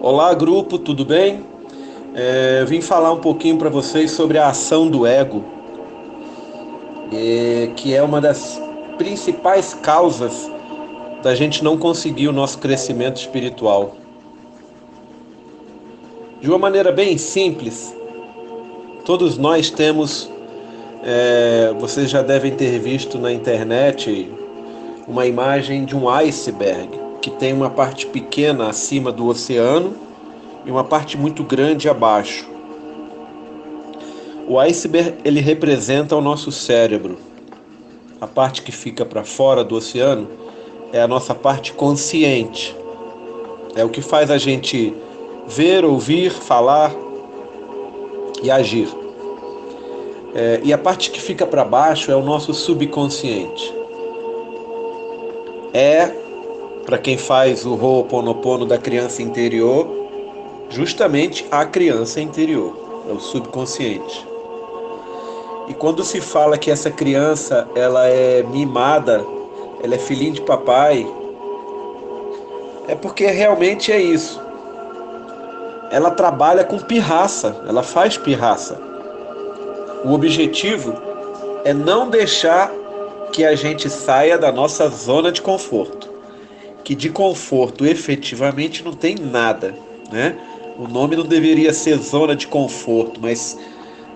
Olá, grupo, tudo bem? Vim falar um pouquinho para vocês sobre a ação do ego, que é uma das principais causas da gente não conseguir o nosso crescimento espiritual. De uma maneira bem simples, todos nós temos, vocês já devem ter visto na internet uma imagem de um iceberg, que tem uma parte pequena acima do oceano e uma parte muito grande abaixo. O iceberg, ele representa o nosso cérebro. A parte que fica para fora do oceano é a nossa parte consciente. É o que faz a gente ver, ouvir, falar e agir. E a parte que fica para baixo é o nosso subconsciente. Para quem faz o Ho'oponopono da criança interior, justamente a criança interior, é o subconsciente. E quando se fala que essa criança ela é mimada, ela é filhinha de papai, é porque realmente é isso. Ela trabalha com pirraça, ela faz pirraça. O objetivo é não deixar que a gente saia da nossa zona de conforto. Que de conforto efetivamente não tem nada, né? O nome não deveria ser zona de conforto, mas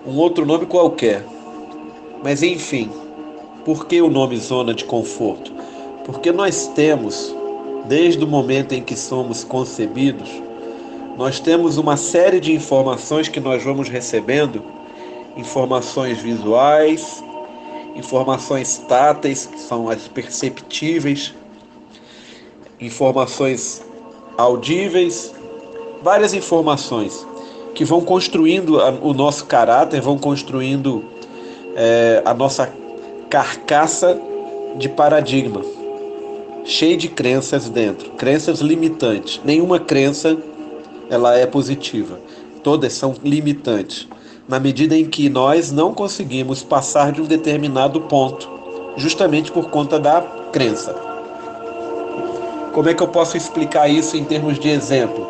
um outro nome qualquer. Mas enfim, por que o nome zona de conforto? Porque nós temos, desde o momento em que somos concebidos, nós temos uma série de informações que nós vamos recebendo, informações visuais, informações táteis, que são as perceptíveis, informações audíveis, várias informações que vão construindo o nosso caráter, vão construindo a nossa carcaça de paradigma, cheio de crenças dentro, crenças limitantes. Nenhuma crença ela é positiva, todas são limitantes, na medida em que nós não conseguimos passar de um determinado ponto, justamente por conta da crença. Como é que eu posso explicar isso em termos de exemplo?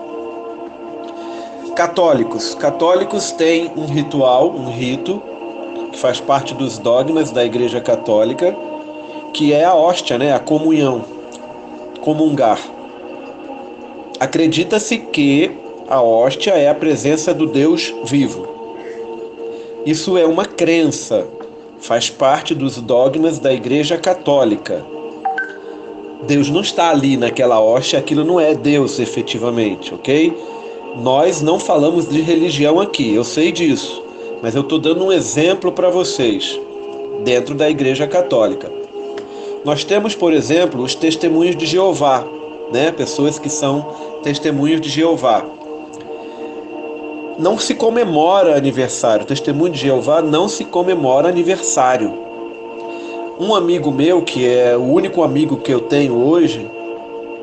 Católicos têm um ritual, um rito, que faz parte dos dogmas da Igreja Católica, que é a hóstia, né? A comunhão, comungar. Acredita-se que a hóstia é a presença do Deus vivo. Isso é uma crença, faz parte dos dogmas da Igreja Católica. Deus não está ali naquela hóstia, aquilo não é Deus efetivamente, ok? Nós não falamos de religião aqui, eu sei disso, mas eu estou dando um exemplo para vocês, dentro da Igreja Católica. Nós temos, por exemplo, os testemunhos de Jeová, né? Pessoas que são testemunhos de Jeová. Não se comemora aniversário, o testemunho de Jeová não se comemora aniversário. Um amigo meu, que é o único amigo que eu tenho hoje,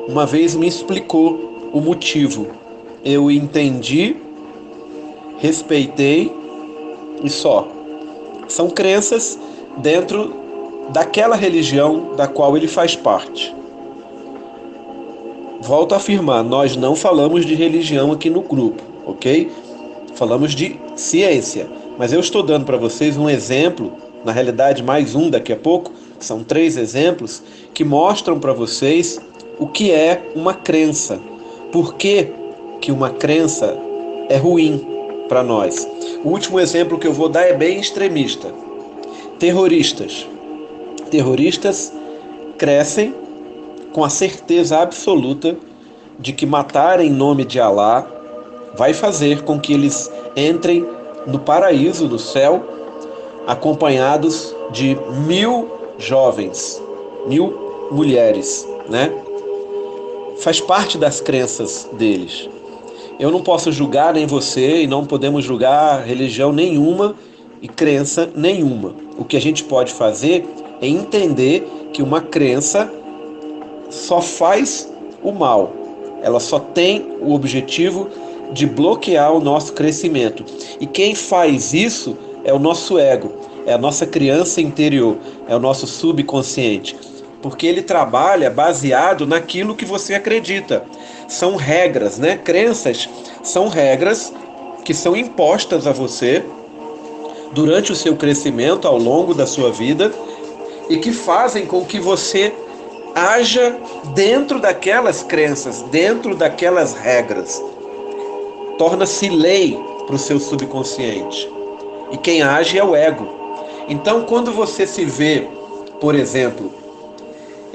uma vez me explicou o motivo. Eu entendi, respeitei e só. São crenças dentro daquela religião da qual ele faz parte. Volto a afirmar, nós não falamos de religião aqui no grupo, ok? Falamos de ciência, mas eu estou dando para vocês um exemplo, na realidade mais um daqui a pouco, são 3 exemplos, que mostram para vocês o que é uma crença. Por que uma crença é ruim para nós? O último exemplo que eu vou dar é bem extremista. Terroristas. Terroristas crescem com a certeza absoluta de que matar em nome de Alá vai fazer com que eles entrem no paraíso, no céu, acompanhados de 1000 jovens, 1000 mulheres, né? Faz parte das crenças deles. Eu não posso julgar nem você e não podemos julgar religião nenhuma e crença nenhuma. O que a gente pode fazer é entender que uma crença só faz o mal. Ela só tem o objetivo de bloquear o nosso crescimento. E quem faz isso é o nosso ego, é a nossa criança interior, é o nosso subconsciente. porque ele trabalha baseado naquilo que você acredita. São regras, né? Crenças são regras que são impostas a você durante o seu crescimento ao longo da sua vida e que fazem com que você haja dentro daquelas crenças, dentro daquelas regras. Torna-se lei para o seu subconsciente. E quem age é o ego. Então, quando você se vê, por exemplo,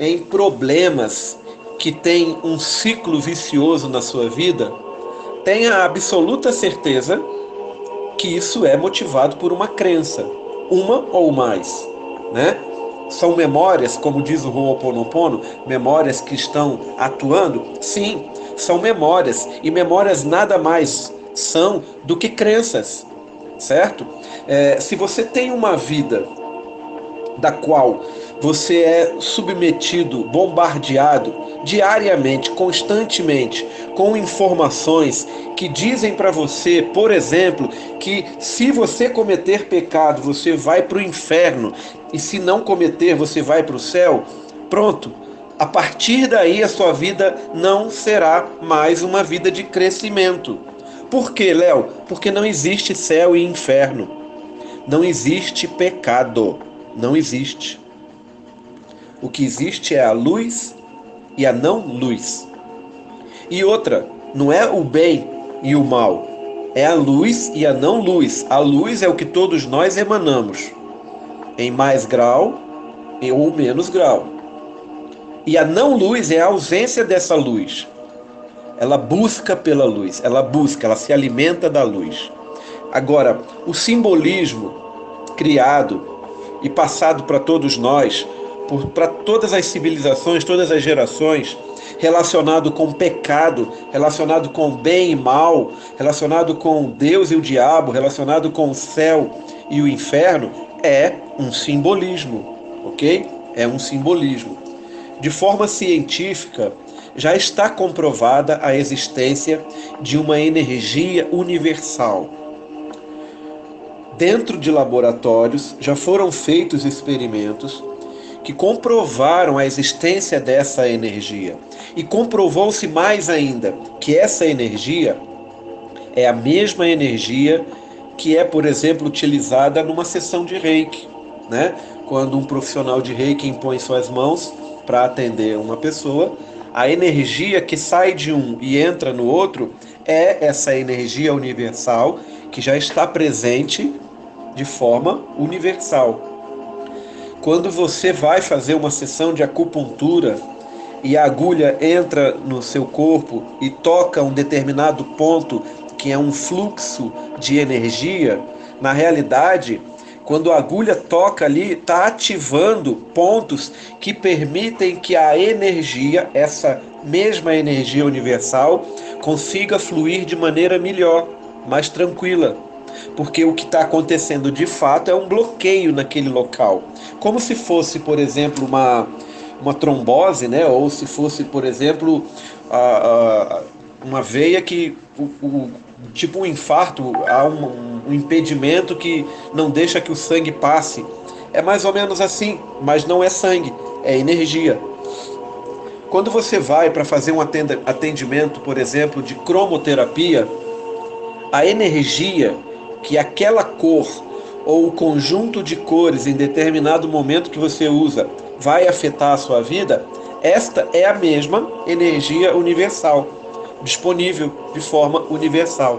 em problemas que têm um ciclo vicioso na sua vida, tenha a absoluta certeza que isso é motivado por uma crença, uma ou mais, né? São memórias, como diz o Ho'oponopono, memórias que estão atuando? Sim, são memórias, e memórias nada mais são do que crenças, certo? Se você tem uma vida da qual você é submetido, bombardeado diariamente, constantemente, com informações que dizem para você, por exemplo, que se você cometer pecado, você vai para o inferno, e se não cometer, você vai para o céu. Pronto. A partir daí, a sua vida não será mais uma vida de crescimento. Por quê, Léo? Porque não existe céu e inferno. Não existe pecado. Não existe. O que existe é a luz e a não luz. E outra, não é o bem e o mal, é a luz e a não luz. A luz é o que todos nós emanamos, em mais grau ou menos grau. E a não luz é a ausência dessa luz. Ela busca pela luz, ela se alimenta da luz. Agora, o simbolismo criado e passado para todos nós, para todas as civilizações, todas as gerações, relacionado com pecado, relacionado com bem e mal, relacionado com Deus e o diabo, relacionado com o céu e o inferno, é um simbolismo, ok? É um simbolismo. De forma científica, já está comprovada a existência de uma energia universal. Dentro de laboratórios já foram feitos experimentos que comprovaram a existência dessa energia. E comprovou-se mais ainda que essa energia é a mesma energia que é, por exemplo, utilizada numa sessão de Reiki, né? Quando um profissional de Reiki impõe suas mãos para atender uma pessoa, a energia que sai de um e entra no outro é essa energia universal que já está presente de forma universal. Quando você vai fazer uma sessão de acupuntura e a agulha entra no seu corpo e toca um determinado ponto que é um fluxo de energia, na realidade, quando a agulha toca ali, está ativando pontos que permitem que a energia, essa mesma energia universal, consiga fluir de maneira melhor, mais tranquila. Porque o que está acontecendo de fato é um bloqueio naquele local. Como se fosse, por exemplo, uma trombose, né? Ou se fosse, por exemplo, uma veia que, tipo um infarto, há um impedimento que não deixa que o sangue passe. É mais ou menos assim, mas não é sangue, é energia. Quando você vai para fazer um atendimento, por exemplo, de cromoterapia, a energia que aquela cor ou o conjunto de cores em determinado momento que você usa vai afetar a sua vida, esta é a mesma energia universal, disponível de forma universal.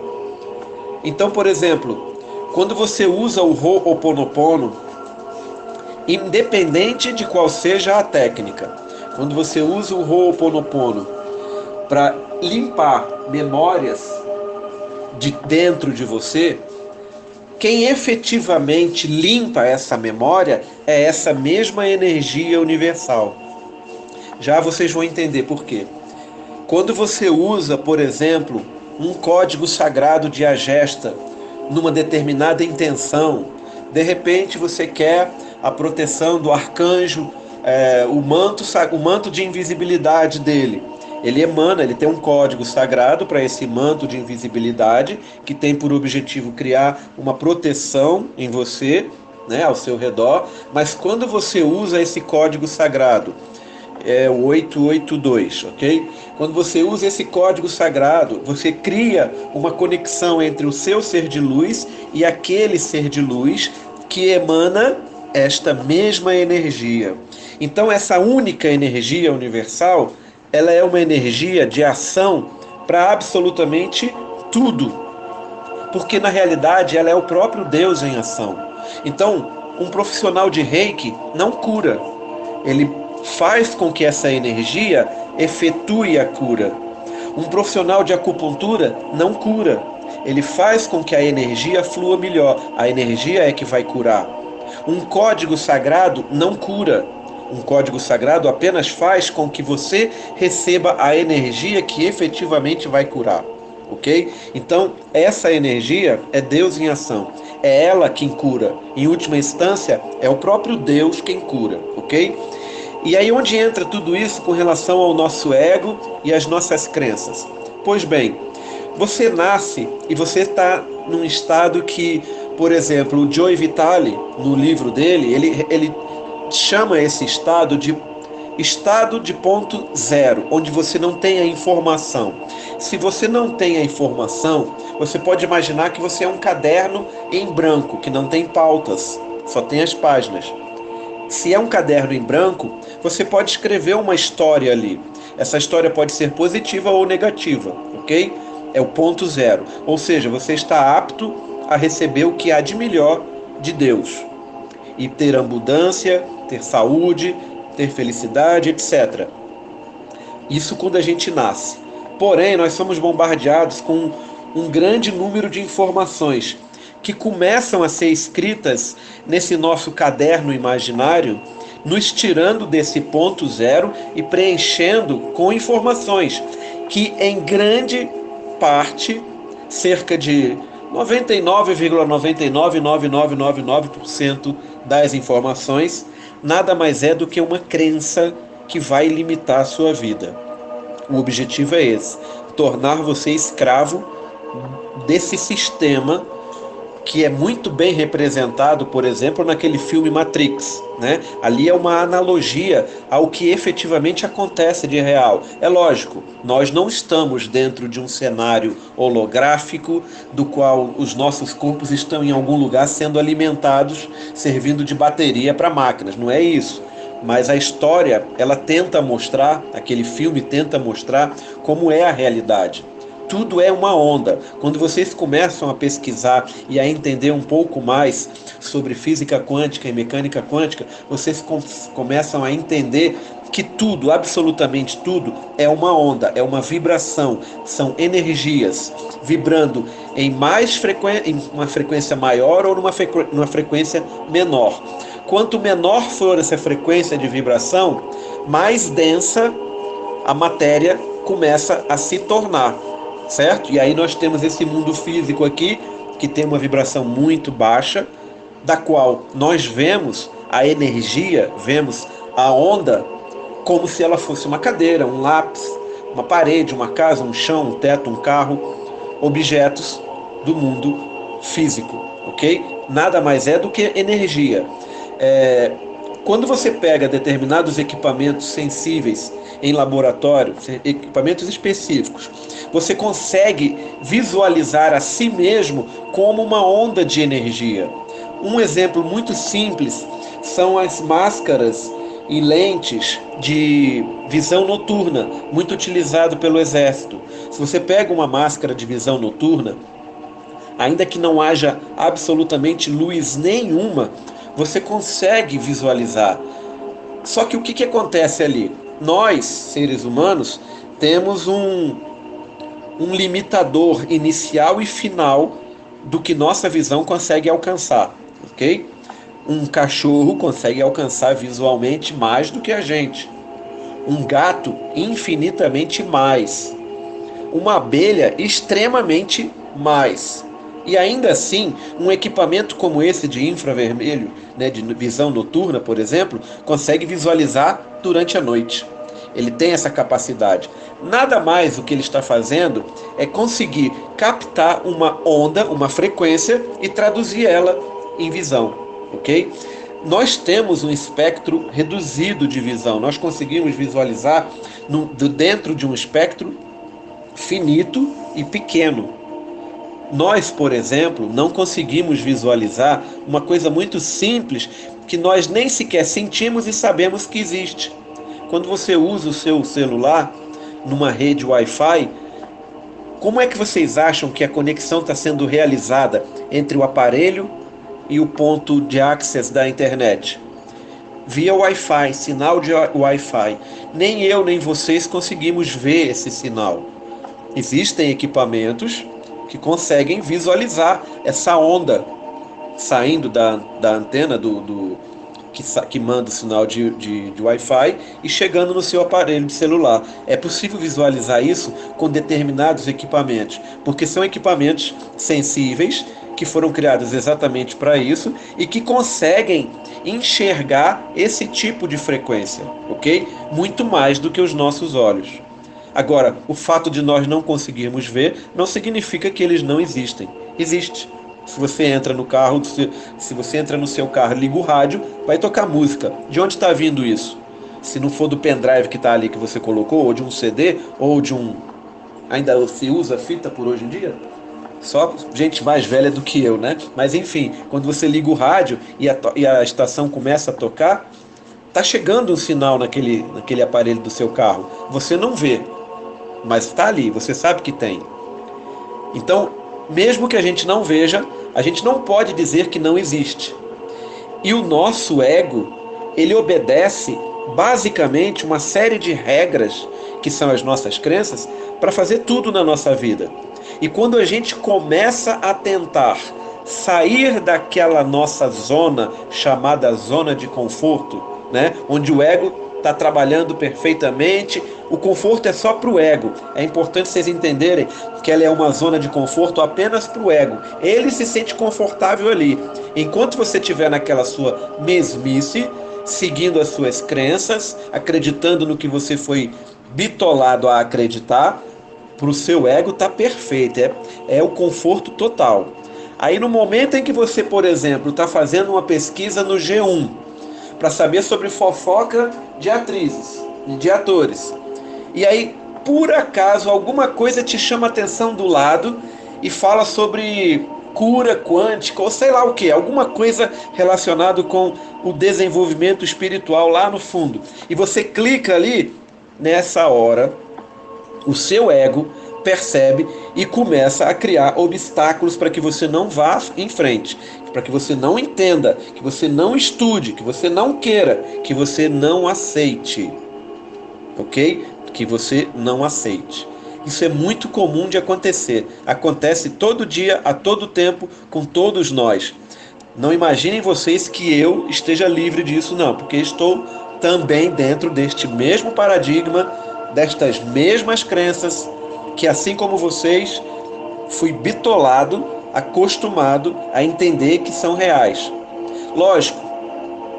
Então, por exemplo, quando você usa o Ho'oponopono, independente de qual seja a técnica, quando você usa o Ho'oponopono para limpar memórias de dentro de você, quem efetivamente limpa essa memória é essa mesma energia universal. Já vocês vão entender por quê. Quando você usa, por exemplo, um código sagrado de Agesta numa determinada intenção, de repente você quer a proteção do arcanjo, o manto de invisibilidade dele. Ele emana, ele tem um código sagrado para esse manto de invisibilidade, que tem por objetivo criar uma proteção em você, né, ao seu redor. Mas quando você usa esse código sagrado é o 882, ok? Quando você usa esse código sagrado, você cria uma conexão entre o seu ser de luz e aquele ser de luz que emana esta mesma energia. Então, essa única energia universal, ela é uma energia de ação para absolutamente tudo, porque na realidade ela é o próprio Deus em ação. Então, um profissional de Reiki não cura, ele faz com que essa energia efetue a cura. Um profissional de acupuntura não cura, ele faz com que a energia flua melhor. A energia é que vai curar. Um código sagrado não cura. Um código sagrado apenas faz com que você receba a energia que efetivamente vai curar. Ok? Então, essa energia é Deus em ação. É ela quem cura. Em última instância, é o próprio Deus quem cura. Ok? E aí onde entra tudo isso com relação ao nosso ego e às nossas crenças? Pois bem, você nasce e você está num estado que, por exemplo, o Joe Vitale, no livro dele, ele chama esse estado de ponto zero, onde você não tem a informação. Se você não tem a informação, você pode imaginar que você é um caderno em branco, que não tem pautas, só tem as páginas. Se é um caderno em branco, você pode escrever uma história ali. Essa história pode ser positiva ou negativa, ok? É o ponto zero. Ou seja, você está apto a receber o que há de melhor de Deus. E ter abundância, ter saúde, ter felicidade, etc. Isso quando a gente nasce. Porém, nós somos bombardeados com um grande número de informações que começam a ser escritas nesse nosso caderno imaginário, nos tirando desse ponto zero e preenchendo com informações que, em grande parte, cerca de 99,999999% das informações, nada mais é do que uma crença que vai limitar a sua vida. O objetivo é esse: tornar você escravo desse sistema que é muito bem representado, por exemplo, naquele filme Matrix, né? Ali é uma analogia ao que efetivamente acontece de real. É lógico, nós não estamos dentro de um cenário holográfico do qual os nossos corpos estão em algum lugar sendo alimentados, servindo de bateria para máquinas, não é isso. Mas a história, ela tenta mostrar, aquele filme tenta mostrar como é a realidade. Tudo é uma onda. Quando vocês começam a pesquisar e a entender um pouco mais sobre física quântica e mecânica quântica, vocês começam a entender que tudo, absolutamente tudo, é uma onda, é uma vibração, são energias vibrando em uma frequência maior ou numa frequência menor. Quanto menor for essa frequência de vibração, mais densa a matéria começa a se tornar. Certo? E aí nós temos esse mundo físico aqui, que tem uma vibração muito baixa, da qual nós vemos a energia, vemos a onda, como se ela fosse uma cadeira, um lápis, uma parede, uma casa, um chão, um teto, um carro, objetos do mundo físico, ok? Nada mais é do que energia. Quando você pega determinados equipamentos sensíveis em laboratório, equipamentos específicos, você consegue visualizar a si mesmo como uma onda de energia. Um exemplo muito simples são as máscaras e lentes de visão noturna, muito utilizado pelo exército. Se você pega uma máscara de visão noturna, ainda que não haja absolutamente luz nenhuma, você consegue visualizar. Só que o que acontece ali? Nós, seres humanos, temos um limitador inicial e final do que nossa visão consegue alcançar, ok? Um cachorro consegue alcançar visualmente mais do que a gente. Um gato, infinitamente mais. Uma abelha, extremamente mais. E ainda assim, um equipamento como esse de infravermelho, né, de visão noturna, por exemplo, consegue visualizar durante a noite. Ele tem essa capacidade. Nada mais o que ele está fazendo é conseguir captar uma onda, uma frequência e traduzir ela em visão, ok? Nós temos um espectro reduzido de visão, nós conseguimos visualizar dentro de um espectro finito e pequeno. Nós, por exemplo, não conseguimos visualizar uma coisa muito simples que nós nem sequer sentimos e sabemos que existe. Quando você usa o seu celular numa rede Wi-Fi, como é que vocês acham que a conexão está sendo realizada entre o aparelho e o ponto de access da internet? Via Wi-Fi, sinal de Wi-Fi. Nem eu nem vocês conseguimos ver esse sinal. Existem equipamentos que conseguem visualizar essa onda saindo da antena que manda o sinal de Wi-Fi e chegando no seu aparelho de celular. É possível visualizar isso com determinados equipamentos, porque são equipamentos sensíveis que foram criados exatamente para isso e que conseguem enxergar esse tipo de frequência, ok? Muito mais do que os nossos olhos. Agora, o fato de nós não conseguirmos ver não significa que eles não existem. Existe. Se você entra no carro, se você entra no seu carro, liga o rádio, vai tocar música. De onde está vindo isso? Se não for do pendrive que está ali que você colocou, ou de um CD, ou de um... Ainda se usa fita por hoje em dia? Só gente mais velha do que eu, né? Mas enfim, quando você liga o rádio e a estação começa a tocar, tá chegando um sinal naquele aparelho do seu carro. Você não vê, mas está ali, você sabe que tem. Então, mesmo que a gente não veja, a gente não pode dizer que não existe. E o nosso ego, ele obedece basicamente uma série de regras, que são as nossas crenças, para fazer tudo na nossa vida. E quando a gente começa a tentar sair daquela nossa zona, chamada zona de conforto, né? Onde o ego está trabalhando perfeitamente, o conforto é só para o ego. É importante vocês entenderem que ela é uma zona de conforto apenas para o ego. Ele se sente confortável ali. Enquanto você estiver naquela sua mesmice, seguindo as suas crenças, acreditando no que você foi bitolado a acreditar, para o seu ego tá perfeito, é o conforto total. Aí no momento em que você, por exemplo, está fazendo uma pesquisa no G1 para saber sobre fofoca de atrizes e de atores, e aí por acaso alguma coisa te chama a atenção do lado e fala sobre cura quântica ou sei lá o que, alguma coisa relacionada com o desenvolvimento espiritual lá no fundo, e você clica ali, nessa hora o seu ego percebe e começa a criar obstáculos para que você não vá em frente, para que você não entenda, que você não estude, que você não queira, que você não aceite, ok? Que você não aceite. Isso é muito comum de acontecer. Acontece todo dia, a todo tempo, com todos nós. Não imaginem vocês que eu esteja livre disso, não, porque estou também dentro deste mesmo paradigma, destas mesmas crenças, que assim como vocês, fui bitolado, acostumado a entender que são reais. Lógico,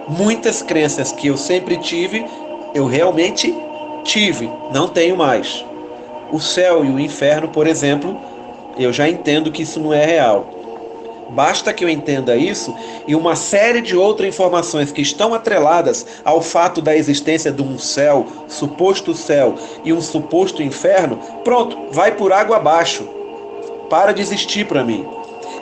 muitas crenças que eu sempre tive, eu realmente tive, não tenho mais. O céu e o inferno, por exemplo, eu já entendo que isso não é real. Basta que eu entenda isso e uma série de outras informações que estão atreladas ao fato da existência de um céu, suposto céu, e um suposto inferno, pronto, vai por água abaixo. Para de existir para mim.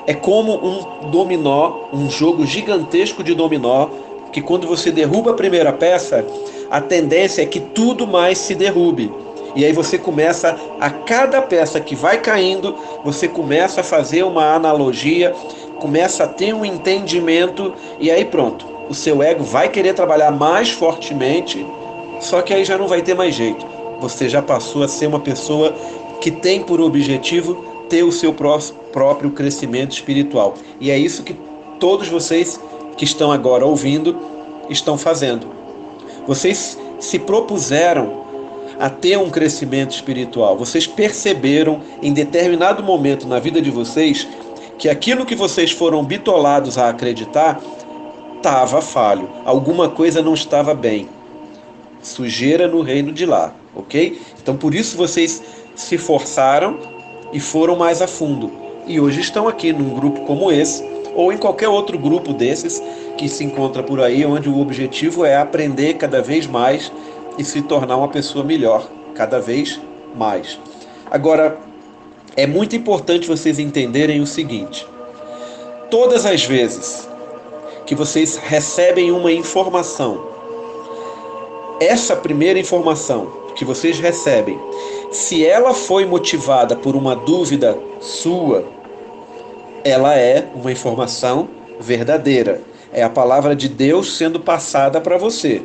É como um dominó, um jogo gigantesco de dominó, que quando você derruba a primeira peça, a tendência é que tudo mais se derrube. E aí você começa, a cada peça que vai caindo, você começa a fazer uma analogia, começa a ter um entendimento, e aí pronto, o seu ego vai querer trabalhar mais fortemente, só que aí já não vai ter mais jeito. Você já passou a ser uma pessoa que tem por objetivo ter o seu próprio crescimento espiritual. E é isso que todos vocês que estão agora ouvindo estão fazendo. Vocês se propuseram a ter um crescimento espiritual. Vocês perceberam em determinado momento na vida de vocês que aquilo que vocês foram bitolados a acreditar estava falho. Alguma coisa não estava bem. Sujeira no reino de lá, ok? Então por isso vocês se forçaram e foram mais a fundo. E hoje estão aqui num grupo como esse, ou em qualquer outro grupo desses, que se encontra por aí, onde o objetivo é aprender cada vez mais e se tornar uma pessoa melhor, cada vez mais. Agora, é muito importante vocês entenderem o seguinte: todas as vezes que vocês recebem uma informação, essa primeira informação que vocês recebem, se ela foi motivada por uma dúvida sua, ela é uma informação verdadeira. É a palavra de Deus sendo passada para você.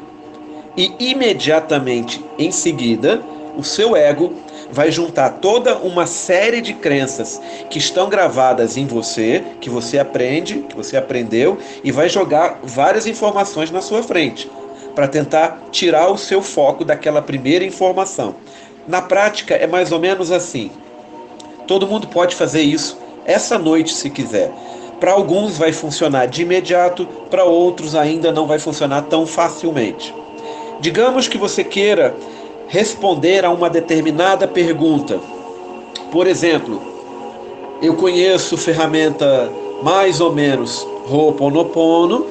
E imediatamente em seguida, o seu ego vai juntar toda uma série de crenças que estão gravadas em você, que você aprende, que você aprendeu, e vai jogar várias informações na sua frente, para tentar tirar o seu foco daquela primeira informação. Na prática, é mais ou menos assim. Todo mundo pode fazer isso essa noite, se quiser. Para alguns vai funcionar de imediato, para outros ainda não vai funcionar tão facilmente. Digamos que você queira responder a uma determinada pergunta. Por exemplo, eu conheço ferramenta mais ou menos Ho'oponopono,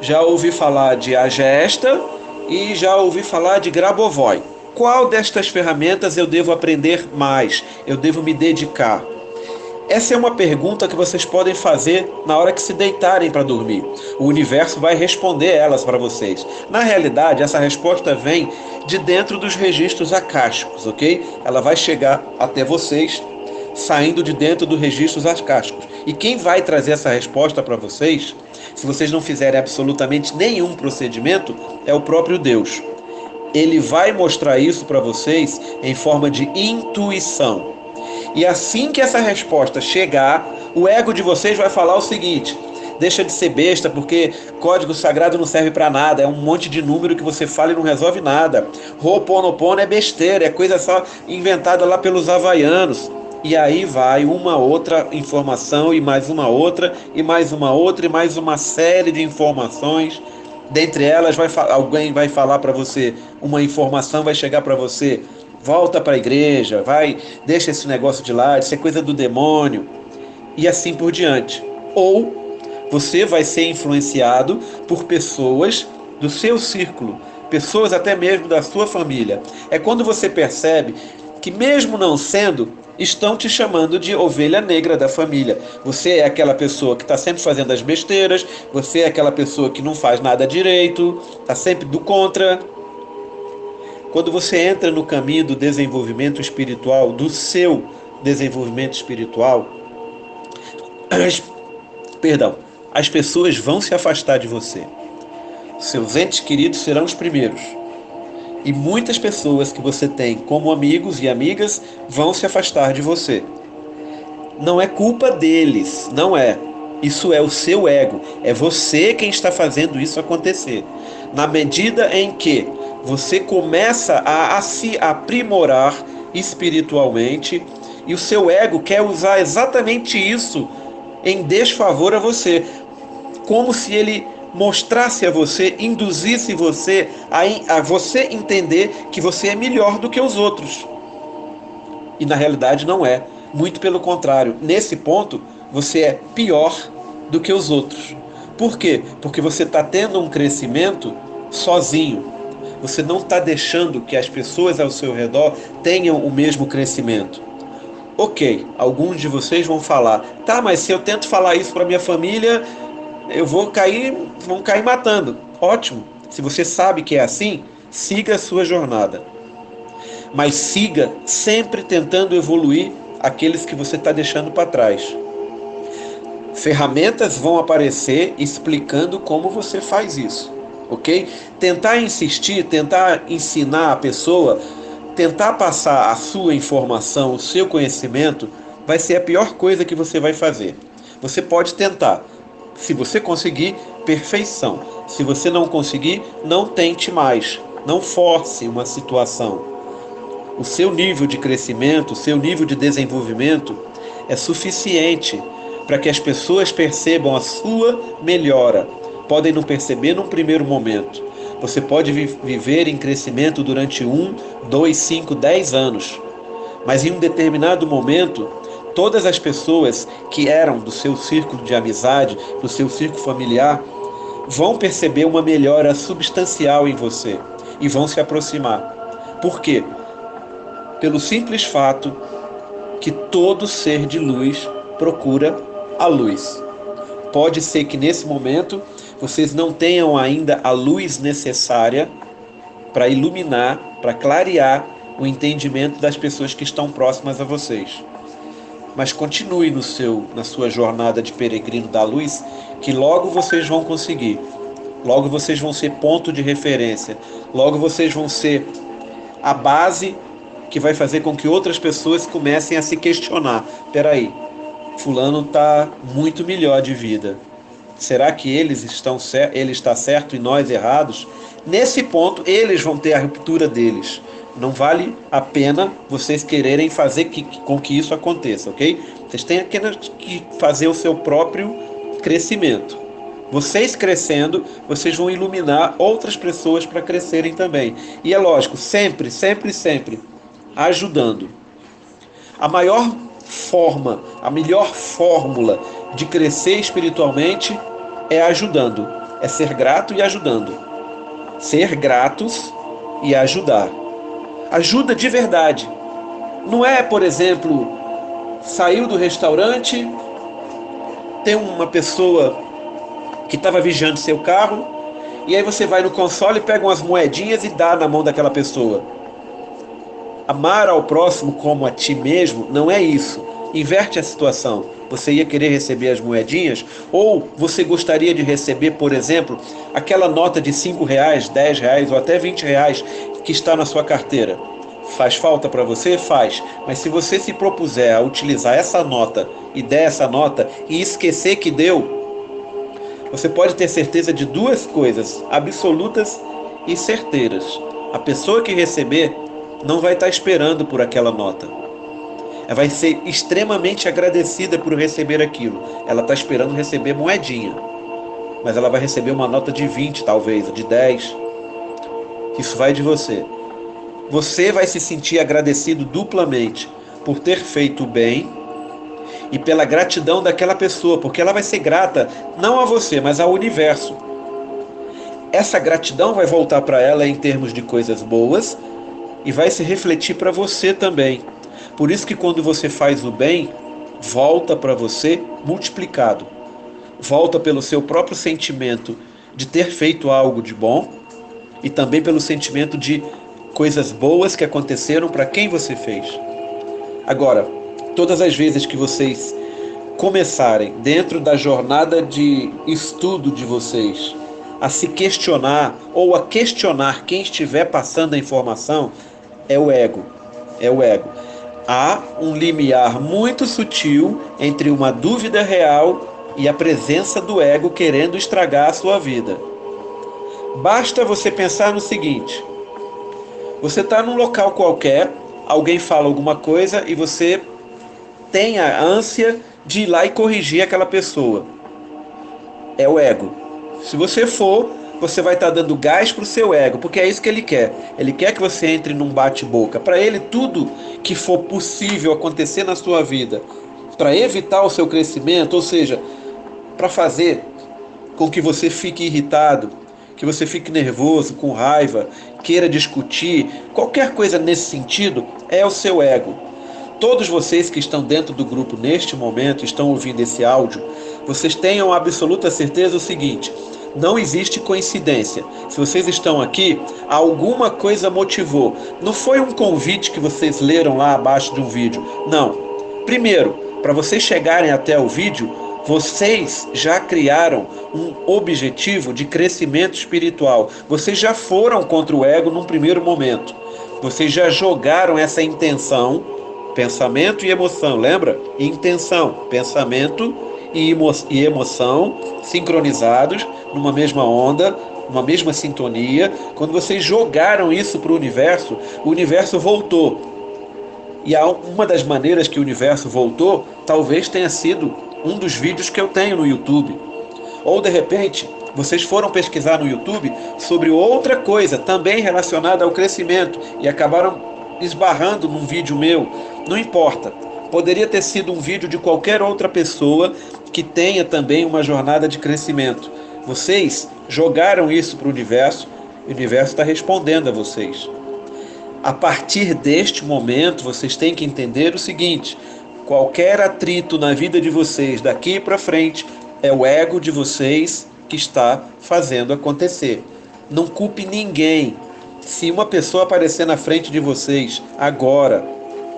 já ouvi falar de Agesta e já ouvi falar de Grabovoi. Qual destas ferramentas eu devo aprender mais? Eu devo me dedicar? Essa é uma pergunta que vocês podem fazer na hora que se deitarem para dormir. O universo vai responder elas para vocês. Na realidade, essa resposta vem de dentro dos registros acásticos, ok? Ela vai chegar até vocês saindo de dentro dos registros acásticos. E quem vai trazer essa resposta para vocês, se vocês não fizerem absolutamente nenhum procedimento, é o próprio Deus. Ele vai mostrar isso para vocês em forma de intuição. E assim que essa resposta chegar, o ego de vocês vai falar o seguinte: deixa de ser besta, porque código sagrado não serve para nada, é um monte de número que você fala e não resolve nada. Ho'oponopono é besteira, é coisa só inventada lá pelos havaianos. E aí vai uma outra informação, e mais uma outra, e mais uma outra, e mais uma série de informações. Dentre elas, alguém vai falar para você uma informação, vai chegar para você: volta para a igreja, deixa esse negócio de lado, isso é coisa do demônio, e assim por diante. Ou você vai ser influenciado por pessoas do seu círculo, pessoas até mesmo da sua família. É quando você percebe que, mesmo não sendo, estão te chamando de ovelha negra da família. Você é aquela pessoa que está sempre fazendo as besteiras, você é aquela pessoa que não faz nada direito, está sempre do contra. Quando você entra no caminho do desenvolvimento espiritual, do seu desenvolvimento espiritual, as pessoas vão se afastar de você. Seus entes queridos serão os primeiros. E muitas pessoas que você tem como amigos e amigas vão se afastar de você. Não é culpa deles, não é. Isso é o seu ego. É você quem está fazendo isso acontecer. Na medida em que você começa a se aprimorar espiritualmente e o seu ego quer usar exatamente isso em desfavor a você, como se ele mostrasse a você, induzisse você a você entender que você é melhor do que os outros. E na realidade não é. Muito pelo contrário. Nesse ponto, você é pior do que os outros. Por quê? Porque você está tendo um crescimento sozinho. Você não está deixando que as pessoas ao seu redor tenham o mesmo crescimento. Ok, alguns de vocês vão falar: tá, mas se eu tento falar isso para minha família, vão cair matando. Ótimo, se você sabe que é assim, siga a sua jornada. Mas siga sempre tentando evoluir aqueles que você está deixando para trás. Ferramentas vão aparecer explicando como você faz isso, ok? Tentar insistir, tentar ensinar a pessoa, tentar passar a sua informação, o seu conhecimento, vai ser a pior coisa que você vai fazer. Você pode tentar. Se você conseguir, perfeição. Se você não conseguir, não tente mais. Não force uma situação. O seu nível de crescimento, o seu nível de desenvolvimento é suficiente para que as pessoas percebam a sua melhora. Podem não perceber num primeiro momento. Você pode viver em crescimento durante 1, 2, 5, 10 anos. Mas em um determinado momento, todas as pessoas que eram do seu círculo de amizade, do seu círculo familiar, vão perceber uma melhora substancial em você e vão se aproximar. Por quê? Pelo simples fato que todo ser de luz procura a luz. Pode ser que nesse momento vocês não tenham ainda a luz necessária para iluminar, para clarear o entendimento das pessoas que estão próximas a vocês. Mas continue na sua jornada de peregrino da luz, que logo vocês vão conseguir. Logo vocês vão ser ponto de referência. Logo vocês vão ser a base que vai fazer com que outras pessoas comecem a se questionar. Peraí, fulano está muito melhor de vida. Será que ele está certo e nós errados? Nesse ponto, eles vão ter a ruptura deles. Não vale a pena vocês quererem fazer com que isso aconteça, ok? Vocês têm apenas que fazer o seu próprio crescimento. Vocês crescendo, vocês vão iluminar outras pessoas para crescerem também. E é lógico, sempre, sempre, sempre ajudando. A maior forma, a melhor fórmula de crescer espiritualmente é ajudando, é ser grato e ajudando. Ser gratos e ajudar. Ajuda de verdade. Não é, por exemplo, saiu do restaurante, tem uma pessoa que estava vigiando seu carro, e aí você vai no console, pega umas moedinhas e dá na mão daquela pessoa. Amar ao próximo como a ti mesmo não é isso. Inverte a situação. Você ia querer receber as moedinhas? Ou você gostaria de receber, por exemplo, aquela nota de R$ 5, R$ 10 ou até R$ 20 que está na sua carteira? Faz falta para você? Faz. Mas se você se propuser a utilizar essa nota e der essa nota e esquecer que deu, você pode ter certeza de duas coisas absolutas e certeiras. A pessoa que receber não vai estar esperando por aquela nota. Ela vai ser extremamente agradecida por receber aquilo. Ela está esperando receber moedinha. Mas ela vai receber uma nota de 20, talvez, de 10. Isso vai de você. Você vai se sentir agradecido duplamente por ter feito o bem e pela gratidão daquela pessoa, porque ela vai ser grata não a você, mas ao universo. Essa gratidão vai voltar para ela em termos de coisas boas e vai se refletir para você também. Por isso que quando você faz o bem, volta para você multiplicado. Volta pelo seu próprio sentimento de ter feito algo de bom e também pelo sentimento de coisas boas que aconteceram para quem você fez. Agora, todas as vezes que vocês começarem dentro da jornada de estudo de vocês a se questionar ou a questionar quem estiver passando a informação, é o ego. É o ego. Há um limiar muito sutil entre uma dúvida real e a presença do ego querendo estragar a sua vida. Basta você pensar no seguinte: você está num local qualquer, alguém fala alguma coisa e você tem a ânsia de ir lá e corrigir aquela pessoa. É o ego. Se você for, você vai estar dando gás para o seu ego, porque é isso que ele quer. Ele quer que você entre num bate-boca. Para ele, tudo que for possível acontecer na sua vida, para evitar o seu crescimento, ou seja, para fazer com que você fique irritado, que você fique nervoso, com raiva, queira discutir, qualquer coisa nesse sentido, é o seu ego. Todos vocês que estão dentro do grupo neste momento, estão ouvindo esse áudio, vocês tenham absoluta certeza o seguinte: não existe coincidência. Se vocês estão aqui, alguma coisa motivou. Não foi um convite que vocês leram lá abaixo de um vídeo. Não. Primeiro, para vocês chegarem até o vídeo, vocês já criaram um objetivo de crescimento espiritual. Vocês já foram contra o ego num primeiro momento. Vocês já jogaram essa intenção, pensamento e emoção, lembra? Intenção, pensamento e emoção sincronizados numa mesma onda, numa mesma sintonia. Quando vocês jogaram isso para o universo voltou. E uma das maneiras que o universo voltou, talvez tenha sido um dos vídeos que eu tenho no YouTube. Ou de repente, vocês foram pesquisar no YouTube sobre outra coisa também relacionada ao crescimento e acabaram esbarrando num vídeo meu. Não importa. Poderia ter sido um vídeo de qualquer outra pessoa que tenha também uma jornada de crescimento. Vocês jogaram isso para o universo está respondendo a vocês. A partir deste momento, vocês têm que entender o seguinte: qualquer atrito na vida de vocês daqui para frente é o ego de vocês que está fazendo acontecer. Não culpe ninguém. Se uma pessoa aparecer na frente de vocês agora,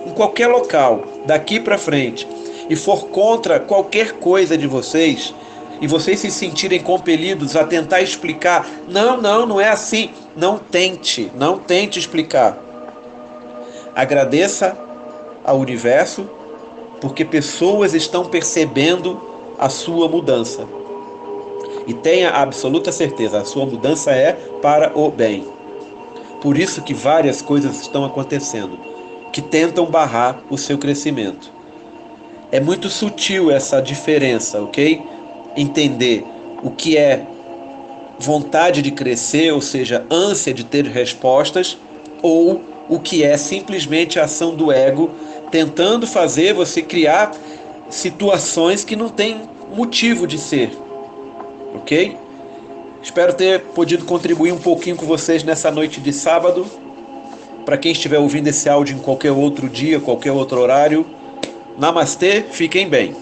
em qualquer local, daqui para frente, e for contra qualquer coisa de vocês, e vocês se sentirem compelidos a tentar explicar, não é assim, não tente explicar. Agradeça ao universo, porque pessoas estão percebendo a sua mudança. E tenha absoluta certeza, a sua mudança é para o bem. Por isso que várias coisas estão acontecendo, que tentam barrar o seu crescimento. É muito sutil essa diferença, ok? Entender o que é vontade de crescer, ou seja, ânsia de ter respostas, ou o que é simplesmente a ação do ego tentando fazer você criar situações que não tem motivo de ser, ok? Espero ter podido contribuir um pouquinho com vocês nessa noite de sábado. Para quem estiver ouvindo esse áudio em qualquer outro dia, qualquer outro horário, namastê, fiquem bem.